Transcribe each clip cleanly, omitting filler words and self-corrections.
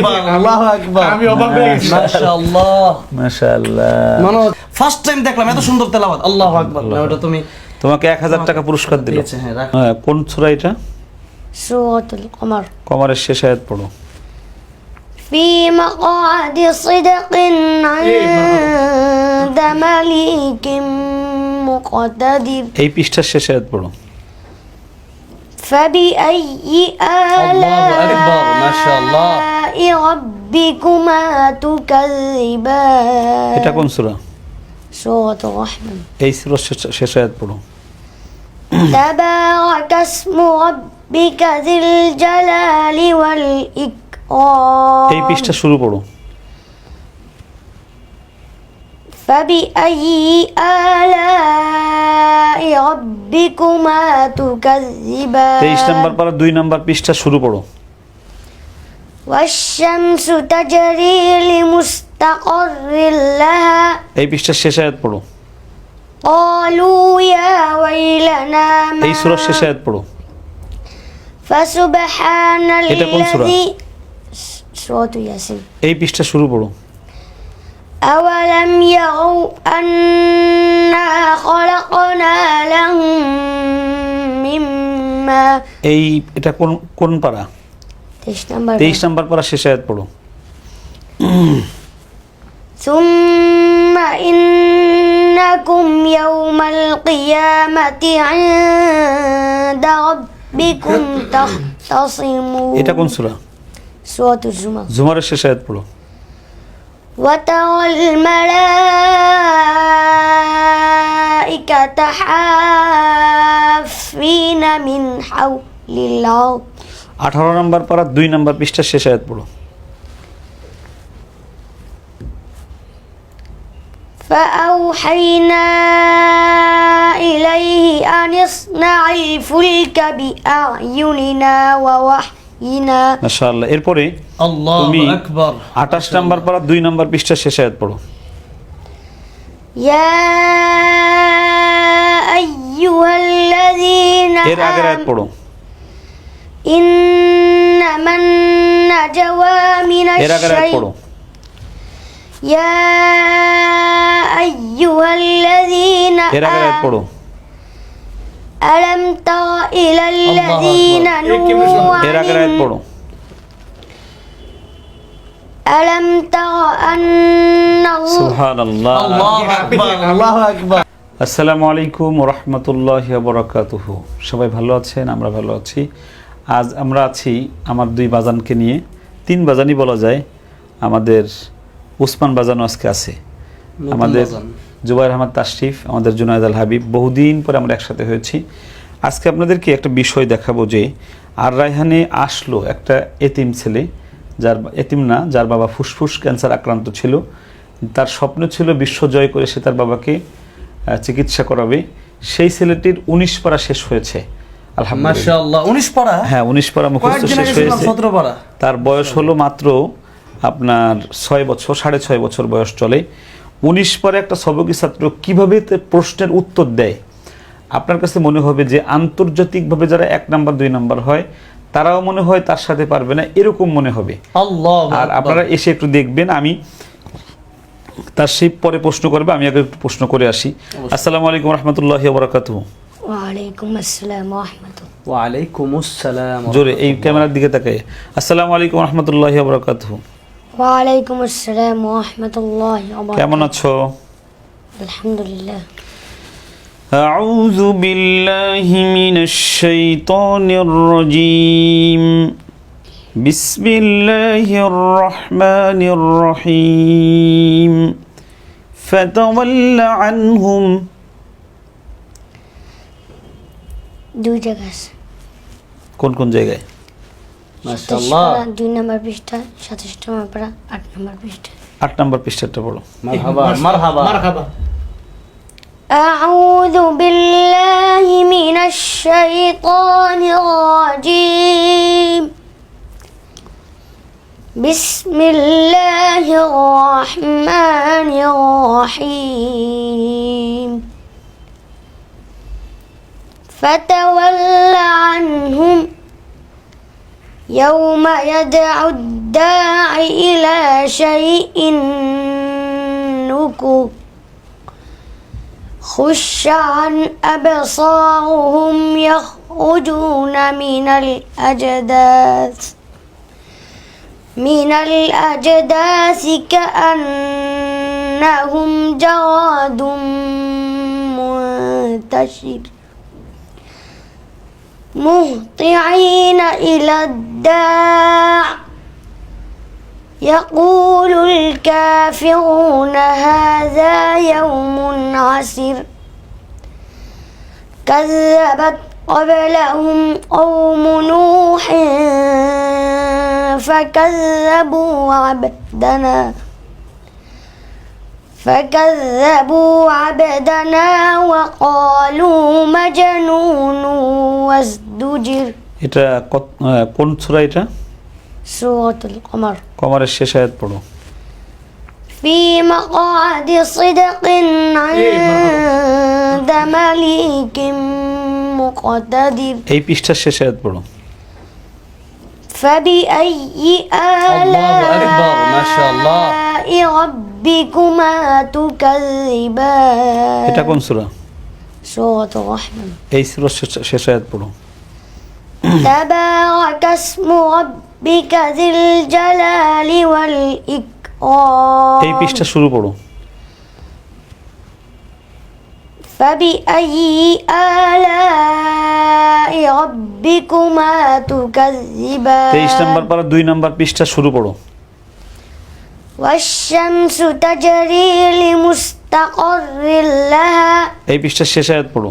আল্লাহু আকবার। আমি অবাক হয়ে গেছি। মাশাআল্লাহ মাশাআল্লাহ। মানে ফার্স্ট টাইম দেখলাম এত সুন্দর তেলাওয়াত। আল্লাহু আকবার। না ওটা তুমি তোমাকে 1000 টাকা পুরস্কার দিল। দিয়েছে, হ্যাঁ, রাখ। হ্যাঁ, কোন সূরা এটা? সূরাতুল কমর। কমরের শেষ আয়াত পড়ো। في مقعد صدق عند مليك مقتدر এই পৃষ্ঠার শেষ আয়াত পড়ো। فبأي আল্লাহু আকবার, মাশাআল্লাহ। آلاء ربكما تكذبان এটা কোন সূরা? سورة الرحمن এই সূরার শেষ আয়াত পড়ো। تبارك اسم ربك ذي الجلال والإكرام এই পৃষ্ঠা শুরু পড়ো। فبأي آلاء ربكما تكذبان 23 নম্বর পারা 2 নম্বর পৃষ্ঠা শুরু পড়ো। والشمس تجري لمستقر لها এই পৃষ্ঠার শেষ আয়াত পড়ো। قالوا يا ويلنا ما এই সূরার শেষ আয়াত পড়ো। فسبحان এটা কোন সূরা? الذي سورة ياسين এই পৃষ্ঠা শুরু পড়ো। أولم يروا أنا خلقنا لهم مما এই এটা কোন কোন পারা? 23 নম্বর পারা শেষ আয়াত পড়ো। ثم إنكم يوم القيامة عند ربكم تختصمون এটা কোন সূরা? سورة الزمر জুমারের শেষ আয়াত পড়ো। وترى الملائكة حافين من حول العرش 18 নম্বর পারা 2 নম্বর পৃষ্ঠার শেষ আয়াত পড়ো। فأوحينا إليه أن اصنع الفلك بأعيننا ووحينا মাশাআল্লাহ। এরপরে আল্লাহু তুমি আকবার। 28 নম্বর পারা 2 নম্বর পৃষ্ঠার শেষ আয়াত পড়ো। يا أيها الذين এর আগের আয়াত পড়ো। إنما النجوى من এর আগের আয়াত পড়ো। يا أيها الذين এর আগের আয়াত পড়ো। ألم تر إلى الذين نهوا এর আগের আয়াত পড়ো। ألم تر أن الله সুবহানাল্লাহ। আল্লাহু আকবার, আল্লাহু আকবার। আসসালামু আলাইকুম ওয়া রাহমাতুল্লাহি ওয়া বারাকাতুহু। সবাই ভালো আছেন? আমরা ভালো আছি। আজ আমরা আছি আমার 2 বাজানকে নিয়ে, 3 বাজানই বলা যায়। আমাদের উসমান বাজানও আজকে আছে, আমাদের জুবাইর আহমদ তাশরিফ, আমাদের জুনায়েদ আল হাবিব। বহুদিন পরে আমরা একসাথে হয়েছি। আজকে আপনাদেরকে একটা বিষয় দেখাবো যে আর রায়হানে আসলো একটা এতিম ছেলে, যার এতিম না, যার বাবা ফুসফুস ক্যান্সার আক্রান্ত ছিল। তার স্বপ্ন ছিল বিশ্ব জয় করে সে তার বাবাকে চিকিৎসা করাবে। সেই ছেলেটির 19 পারা শেষ হয়েছে আলহামদুলিল্লাহ। মাশাআল্লাহ, 19 পারা? হ্যাঁ, 19 পারা মুখস্থ শেষ হয়েছে। 17 পারা। তার বয়স হলো মাত্র আপনার 6 বছর, 6.5 বছর বয়স চলে। 19 পারে একটা সবকি ছাত্র কিভাবে প্রশ্নের উত্তর দেয়, আপনার কাছে মনে হবে যে আন্তর্জাতিকভাবে যারা 1 নাম্বার 2 নাম্বার হয় তারাও মনে হয় তার সাথে পারবে না, এরকম মনে হবে। আল্লাহু আর আকবার। আপনারা এসে একটু দেখবেন, আমি তার সেই পরে প্রশ্ন করবে, আমি আগে একটু প্রশ্ন করে আসি। আসসালামু আলাইকুম রহমতুল্লাহি ওয়া বারাকাতুহু। وعليكم السلام ورحمة الله ওয়া আলাইকুমুস সালাম। জোরে এই ক্যামেরার দিকে তাকায়। আসসালামু আলাইকুম রহমতুল্লাহি ওয়া বারাকাতুহু। وعليكم السلام ورحمة الله কেমন وبركاته আছো? الحمد لله أعوذ بالله من الشيطان الرجيم بسم الله الرحمن الرحيم فتول عنهم দুই জায়গা আছে কোন কোন জায়গায়? মাশাআল্লাহ। 2 নম্বর পৃষ্ঠা, 27 নম্বর পারা, 8 নম্বর পৃষ্ঠা। 8 নম্বর পৃষ্ঠাটা পড়ো। মারহাবা, মারহাবা, মারহাবা। أعوذ بالله من الشيطان الرجيم بسم الله الرحمن الرحيم فتول عنهم يوم يدعو الداعي إلى شيء نكر خش عن أبصارهم يخرجون من الأجداث كأنهم جراد منتشر مهطعين إلى الداع يقول الكافرون هذا يوم عسر كذبت قبلهم قوم نوح فكذبوا عبدنا وقالوا مجنون وازدجر এটা কোন সূরা এটা? سورة القمر কমারের শেষ আয়াত পড়ো। في مقعد صدق عند مليك مقتدر এই পৃষ্ঠার শেষ আয়াত পড়ো। فبأي الله أكبر ما شاء الله آلاء ربكما تكذبان এটা কোন সূরা? سورة الرحمن এই সূরার শেষ আয়াত পড়ো। تبارك اسم ربك ذي الجلال والإكرام এই পৃষ্ঠা শুরু পড়ো। فبأي آلاء ربكما تكذبان 23 নম্বর পারা 2 নম্বর পৃষ্ঠা শুরু পড়ো। والشمس تجري لمستقر لها এই পৃষ্ঠার শেষ আয়াত পড়ো।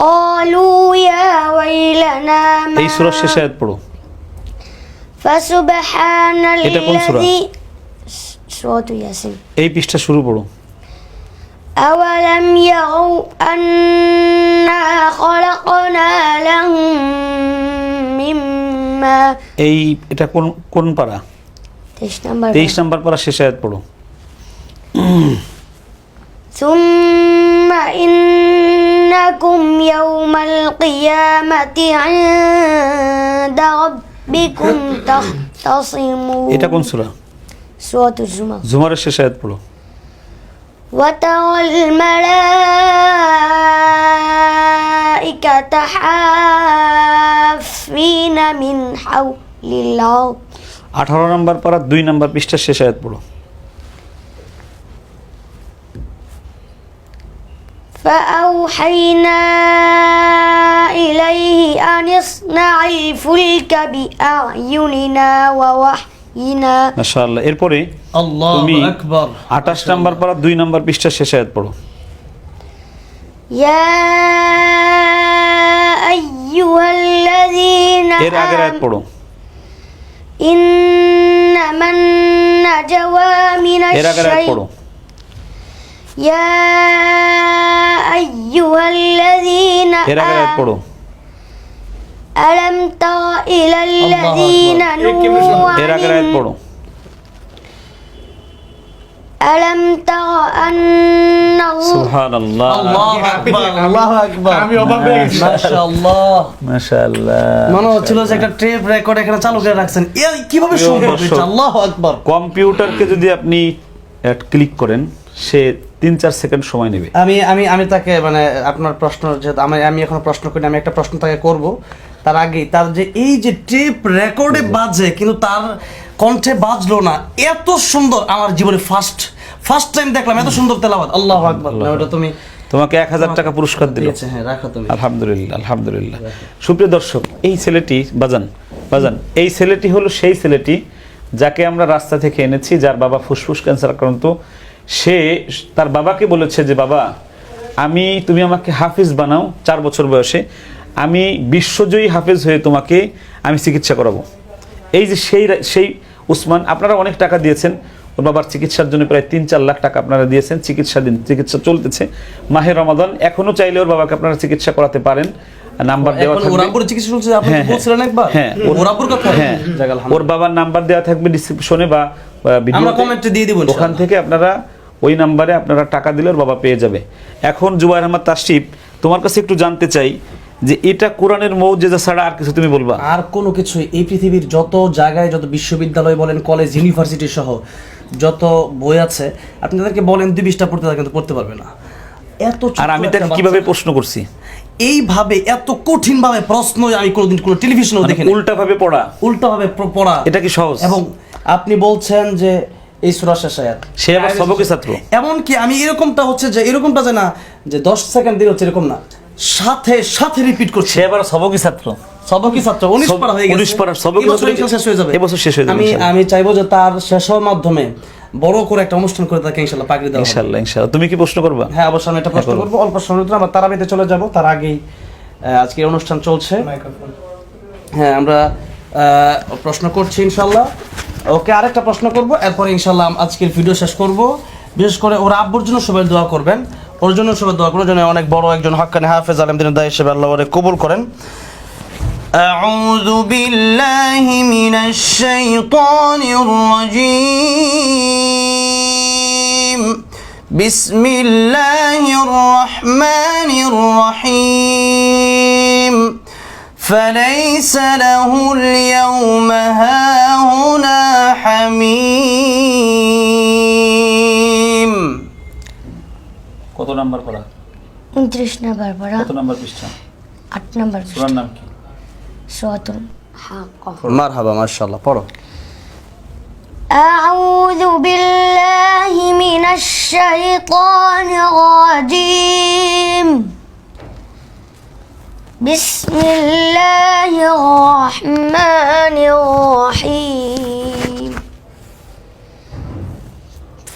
قالوا يا ويلنا এই সূরার শেষ আয়াত পড়ো। فسبحان এটা কোন সূরা? الذي سورة ياسين এই পৃষ্ঠা শুরু পড়ো। أولم يروا أنا خلقنا لهم مما এই এটা কোন পারা? 23 নম্বর পারা শেষ আয়াত পড়ো। ثم إنكم يوم القيامة عند ربكم تختصمون এটা কোন সূরা? سورة الزمر জুমারের শেষ আয়াত পড়ো। وترى الملائكة حافين من حول العرش 18 নম্বর পারা 2 নম্বর পৃষ্ঠার শেষ আয়াত পড়ো। فأوحينا إليه أن اصنع الفلك بأعيننا ووحينا মাশাআল্লাহ। এরপরে الله তুমি أكبر 28 নম্বর পারা 2 নম্বর পৃষ্ঠার শেষ আয়াত পড়ো। يا أيها الذين এর আগের আয়াত পড়ো। إنما النجوى من এর আগের আয়াত الشيطان পড়ো। يا أيها الذين এর আগের আয়াত পড়ো। ألم تر إلى الذين نهوا এর আগের আয়াত পড়ো। ألم تر أن الله সুবহানাল্লাহ الله أكبر الله أكبر আমি অবাক হয়ে গেছি। ما شاء الله মাশাআল্লাহ। মনে হচ্ছিল যে একটা টেপ রেকর্ড এখানে চালু করে রাখছেন কিভাবে সম্ভব দর্শক। এটা আল্লাহু আকবার কম্পিউটারকে যদি আপনি ক্লিক করেন সে 3-4 সেকেন্ড সময় নেবে। আমি আমি আমি তাকে মানে আপনার প্রশ্ন যেহেতু আমি এখন প্রশ্ন করি আমি একটা প্রশ্ন তাকে করব তার আগে তার যে এই যে টেপ রেকর্ডে বাজে কিন্তু তার কণ্ঠে বাজলো না এত সুন্দর আমার জীবনে ফার্স্ট টাইম দেখলাম এত সুন্দর তেলাওয়াত আল্লাহু আকবার না ওটা তুমি তোমাকে 1000 টাকা পুরস্কার দিল। দিয়েছে হ্যাঁ রাখো তুমি আলহামদুলিল্লাহ আলহামদুলিল্লাহ। সুপ্রিয় দর্শক, এই ছেলেটি বাজান এই ছেলেটি হলো সেই ছেলেটি যাকে আমরা রাস্তা থেকে এনেছি, যার বাবা ফুসফুস ক্যান্সার আক্রান্ত। সে তার বাবাকে বলেছে যে বাবা তুমি আমাকে হাফিজ বানাও, 4 বছর বয়সে আমি বিশ্বজয়ী হাফিজ হয়ে তোমাকে আমি চিকিৎসা করাবো। এই যে সেই উসমান, আপনারা অনেক টাকা দিয়েছেন ওর বাবার চিকিৎসার জন্য, প্রায় 3-4 লাখ টাকা আপনারা দিয়েছেন। চিকিৎসা চলতেছে মাহে রমাদান, এখনো চাইলে ওর বাবাকে আপনারা চিকিৎসা করাতে পারেন। নাম্বার দেওয়া থাকবে। ওরাপুর চিকিৎসা চলছে আপনি হ্যাঁ, বলছিলেন একবার হ্যাঁ, ওরাপুর কথা হ্যাঁ, যাক ওর আলহামদুলিল্লাহ বাবার নাম্বার দেওয়া থাকবে ডিসক্রিপশনে বা ভিডিওতে, আমরা কমেন্টে দিয়ে দিব ওখান থেকে আপনারা ওই নাম্বারে আপনারা টাকা দিলে ওর বাবা পেয়ে যাবে। এখন জুবাইর আহমদ তাশরিফ, তোমার কাছে একটু জানতে চাই যে এটা কোরআনের মৌজেজা ছাড়া আর কিছু তুমি বলবা? আর কোনো কিছু এই পৃথিবীর যত জায়গায়, যত বিশ্ববিদ্যালয় বলেন, কলেজ, ইউনিভার্সিটি সহ যত বই আছে, আপনি তাদেরকে বলেন 2-20টা পড়তে, তারা কিন্তু পড়তে পারবে না। এত ছোট্ট আর আমি একটা তাকে বাচ্চা- কিভাবে প্রশ্ন করছি, এইভাবে এত কঠিন ভাবে প্রশ্ন আমি কোনোদিন কোনো টেলিভিশনেও মানে দেখিনি। উল্টা ভাবে পড়া, উল্টা ভাবে পড়া, এটা কি সহজ? এবং আপনি বলছেন যে এই সূরা শেষ আয়াত, সে আবার সবকি ছাত্র। এমনকি আমি এরকমটা হচ্ছে যে এরকমটা যে না যে 10 সেকেন্ড দিলে হচ্ছে এরকম না, সাথে সাথে রিপিট করছে। সে আবার সবকি ছাত্র, সবকি ছাত্র 19 পারা হয়ে গেছে, 19 পারার সবকি এবছর ছাত্র ইনশাআল্লাহ শেষ হয়ে যাবে, এবছর শেষ হয়ে যাবে আমি ইনশাআল্লাহ। আমি চাইবো যে তার শেষ হওয়ার মাধ্যমে বড় করে একটা অনুষ্ঠান করে তাকে ইনশাআল্লাহ পাকড়ি দেওয়া হবে। ইনশাআল্লাহ ইনশাআল্লাহ। তুমি কি প্রশ্ন করবা? হ্যাঁ, অবশ্যই আমি একটা প্রশ্ন করো। করবো। অল্প সময়ের ভিতরে আমরা তারাবিতে চলে যাব, তার আগেই আজকে অনুষ্ঠান চলছে। হ্যাঁ, আমরা প্রশ্ন করছি ইনশাআল্লাহ। ওকে, আরেকটা প্রশ্ন করব, এরপরে ইনশাআল্লাহ আজকের ভিডিও শেষ করব। বিশেষ করে ওর আব্বুর জন্য সবাই দোয়া করবেন, ওর জন্য সবাই দোয়া করবেন, যেন অনেক বড় একজন হাক্কানি হাফেজ আলেম দিনের দায়ী হিসেবে আল্লাহ ওরে কবুল করেন। أعوذ بالله من الشيطان الرجيم بسم الله الرحمن الرحيم فليس له اليوم هاهنا حميم কত নাম্বার পড়া? 29 নাম্বার পড়া, কত নাম্বার পৃষ্ঠা? 8 নাম্বার সূরার নাম কি? সূরাতুল হাক্ক। মারহাবা, মাশাআল্লাহ, পড়ো। أعوذ بالله من الشيطان الرجيم بسم الله الرحمن الرحيم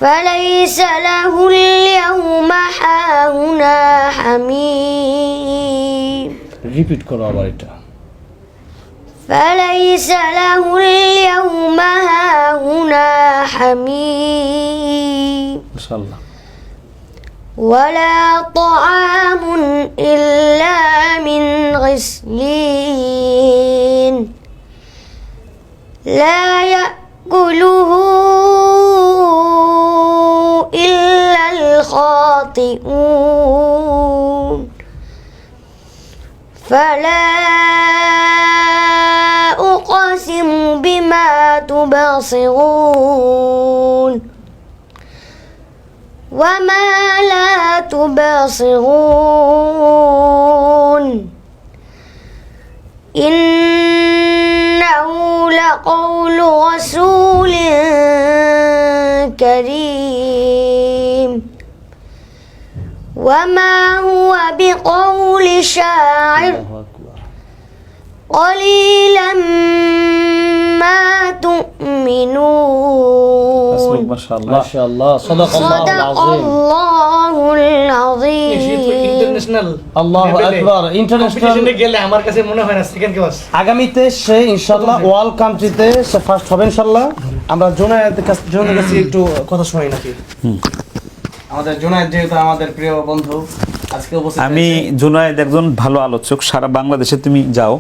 فليس له اليوم هاهنا حميم রিপিট করো আবার এটা। فليس له اليوم هاهنا حميم মাশাআল্লাহ। ولا طعام إلا من غسلين لا يأكله إلا الخاطئون فلا أقسم بما تبصرون وما لا تبصرون إنه لقول رسول كريم وما هو بقول شاعر قليلا ما تؤمنون মাশাআল্লাহ। মাশাআল্লাহ, সাদাকাল্লাহুল صدق আযীম। الله العظيم ইন্টারন্যাশনাল আল্লাহু আকবার। ইন্টারন্যাশনাল গেলে আমার কাছে মনে হয় না সেকেন্ড ক্লাস। আগামীতে সে ইনশাআল্লাহ ওয়ার্ল্ড কান্ট্রিতে সে ফার্স্ট হবে ইনশাআল্লাহ। আমরা জুনায়েদের কাছে একটু কথা শুনাই নাকি? আমাদের জুনায়েদ যেহেতু আমাদের প্রিয় বন্ধু, আজকে উপস্থিত আমি হয়েছে। জুনায়েদ একজন ভালো আলোচক, সারা বাংলাদেশে তুমি যাও,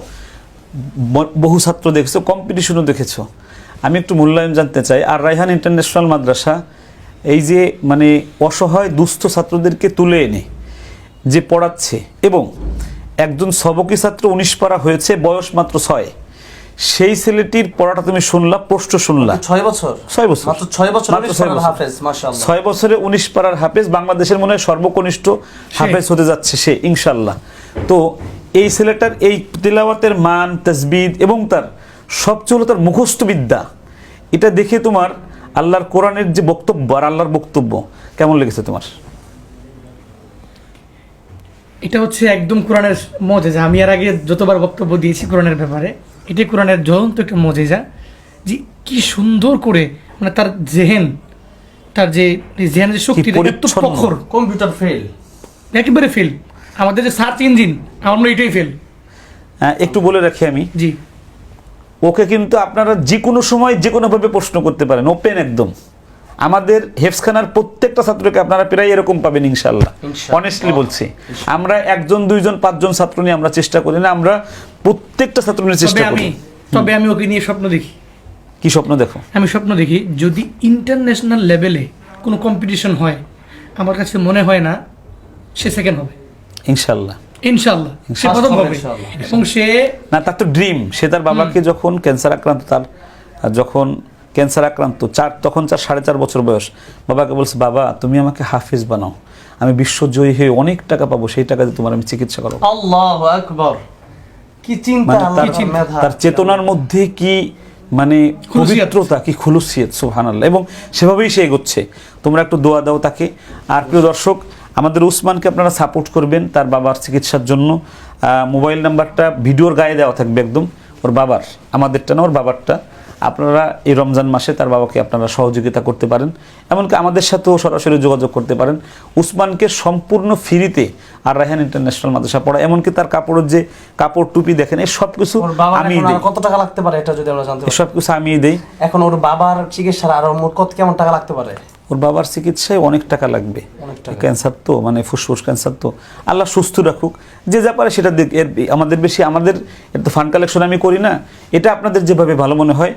বহু ছাত্র দেখেছো, কম্পিটিশনও দেখেছো। আমি একটু মূল্যায়ন জানতে চাই। আর রায়হান ইন্টারন্যাশনাল মাদ্রাসা এই যে মানে অসহায় দুস্থ ছাত্রদেরকে তুলে এনে যে পড়াচ্ছে, এবং একজন সবকি ছাত্র 19 পারা হয়েছে, বয়স মাত্র 6, সেই ছেলেটির পড়াটা তুমি শুনলা, প্রশ্ন শুনলা। 6 বছর, 6 বছর, মাত্র 6 বছর, মাত্র 6 বছর। হাফেজ, মাশাআল্লাহ। 6 বছরে 19 পারার হাফেজ, বাংলাদেশের মনে হয় সর্বকনিষ্ঠ হাফেজ হতে যাচ্ছে সে ইনশাল্লাহ। তো এই ছেলেটার এই তিলাওয়াতের মান, তাসবিদ এবং তার সবচেয়ে হলো তার মুখস্থ বিদ্যা, এটা দেখে তোমার আল্লাহর কোরআনের যে বক্তব্য আর আল্লাহর বক্তব্য কেমন লেগেছে তোমার? এটা হচ্ছে একদম কোরআনের মজেজা। আমি এর আগে যতবার বক্তব্য দিয়েছি কোরআনের ব্যাপারে, এটি কোরআনের জ্বলন্ত একটা মজেজা, যে কি সুন্দর করে মানে তার জেহেন, তার যে জেহেনের যে শক্তি, এত পরিচ্ছন্ন। প্রখর, কম্পিউটার ফেল। একেবারে ফেল। আমাদের যে সার্চ ইঞ্জিন, আমরা এটাই ফেল। একটু বলে রাখি আমি, জি, ওকে কিন্তু আপনারা যে কোনো সময় যে কোনোভাবে প্রশ্ন করতে পারেন, ওপেন একদম। আমাদের হেফসখানার প্রত্যেকটা ছাত্রকে আপনারা প্রায় এরকম পাবেন ইনশাল্লাহ। অনেস্টলি বলছি, আমরা 1 জন 2 জন 5 জন ছাত্র নিয়ে আমরা চেষ্টা করি না, আমরা প্রত্যেকটা ছাত্র নিয়ে চেষ্টা করি। তবে আমি ওকে নিয়ে স্বপ্ন দেখি। কি স্বপ্ন দেখো? আমি স্বপ্ন দেখি যদি ইন্টারন্যাশনাল লেভেলে কোনো কম্পিটিশন হয়, আমার কাছে মনে হয় না সে সেকেন্ড হবে। ইনশাল্লাহ ইনশাআল্লাহ সে First প্রথম হবে হবে ইনশাআল্লাহ। এবং সে না, তার তো ড্রিম, সে তার বাবাকে যখন ক্যান্সার আক্রান্ত, যখন ক্যান্সার আক্রান্ত তখন 4.5 বছর বয়স, বাবাকে বলছে, বাবা তুমি আমাকে হাফিজ বানাও, আমি বিশ্বজয়ী হয়ে অনেক টাকা পাবো, সেই টাকা দিয়ে তোমার আমি চিকিৎসা করাবো। আল্লাহু আকবার, কি চিন্তা, মানে আল্লাহর মেধা। তার চেতনার মধ্যে কি মানে খুলুসিয়াত। পবিত্রতা, কি খুলুসিয়ত, সুবহানাল্লাহ। এবং সেভাবেই সে এগোচ্ছে। তোমরা একটু দোয়া দাও তাকে। আর প্রিয় দর্শক, আমাদের উসমানকে আপনারা সাপোর্ট করবেন তার বাবার চিকিৎসার জন্য। মোবাইল নাম্বারটা ভিডিওর গায়ে দেওয়া থাকবে একদম, ওর বাবার, আমাদেরটা না, ওর বাবারটা। আপনারা এই রমজান মাসে তার বাবাকে আপনারা সহযোগিতা করতে পারেন, এমনকি আমাদের সাথেও সরাসরি যোগাযোগ করতে পারেন। উসমানকে সম্পূর্ণ ফ্রিতে আর রায়হান ইন্টারন্যাশনাল মাদ্রাসা পড়া, এমনকি তার কাপড়ের যে কাপড় টুপি দেখেন, এই সব কিছু ওর বাবার আমি এখন দিই, আর কত টাকা লাগতে পারে এটা যদি আমরা জানতে পারি? সব কিছু আমি দিই। এখন ওর বাবার চিকিৎসার আরো মোট কত কেমন টাকা লাগতে পারে? ওর বাবার চিকিৎসায় অনেক টাকা লাগবে, অনেক টাকা। ক্যান্সার তো, মানে ফুসফুস ক্যান্সার তো, আল্লাহ সুস্থ রাখুক। যে যা পারে সেটা দিক, আমাদের বেশি, আমাদের এর তো ফান্ড কালেকশন আমি করি না, এটা আপনাদের যেভাবে ভালো মনে হয়।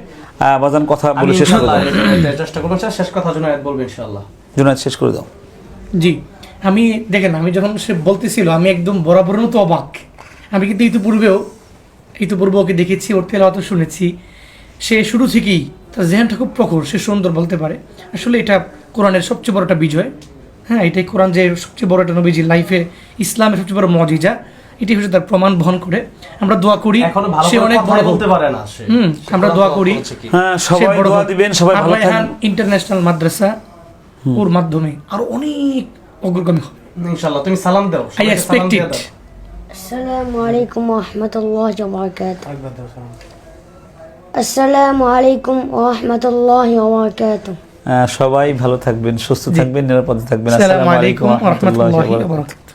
বাজান কথা আমি বলে শেষ করে ইনশাআল্লাহ দাও, এটা চেষ্টা করব। শেষ কথা জুনায়েদ বলবে ইনশাআল্লাহ। জুনায়েদ শেষ করে দাও। জি, আমি দেখেন, আমি যখন সে বলতেছিল আমি একদম বরাবর তো অবাক। আমি কিন্তু ইতিপূর্বে ওকে দেখেছি, ওর তেলাওয়াত শুনেছি। সে শুরু থেকেই তার জেহানটা খুব প্রখর, সে সুন্দর বলতে পারে। আসলে এটা কোরআনের সবচেয়ে বড় একটা বিজয়। হ্যাঁ, এটাই কোরআন যে সবচেয়ে বড় একটা নবীজির লাইফে ইসলামের সবচেয়ে বড় মজিজা, এটি হচ্ছে তার প্রমাণ বহন করে। আমরা দোয়া করি এখনো ভালো সে করে অনেক কথা বড় হোক। বলতে পারে না সে। আমরা দোয়া করি হ্যাঁ, সে সবাই বড় দোয়া হোক। দিবেন, সবাই আর ভালো রায়হান থাকবেন। ইন্টারন্যাশনাল মাদ্রাসা ওর মাধ্যমে আরো অনেক অগ্রগামী হবে। ইনশাআল্লাহ। তুমি সালাম দাও, I সবাইকে সালাম expect দিয়ে it. দাও। আসসালামু আলাইকুম ওয়া রাহমাতুল্লাহি ওয়া বারাকাতুহু। একবার দাও সালাম। আসসালামু আলাইকুম ওয়া রাহমাতুল্লাহি ওয়া বারাকাতুহু। সবাই ভালো থাকবেন, সুস্থ থাকবেন, নিরাপদে থাকবেন। আসসালামু আসসালামু আলাইকুম আলাইকুম ওয়া ওয়া রাহমাতুল্লাহি ওয়া রাহমাতুল্লাহি ওয়া বারাকাতুহু। বারাকাতুহু।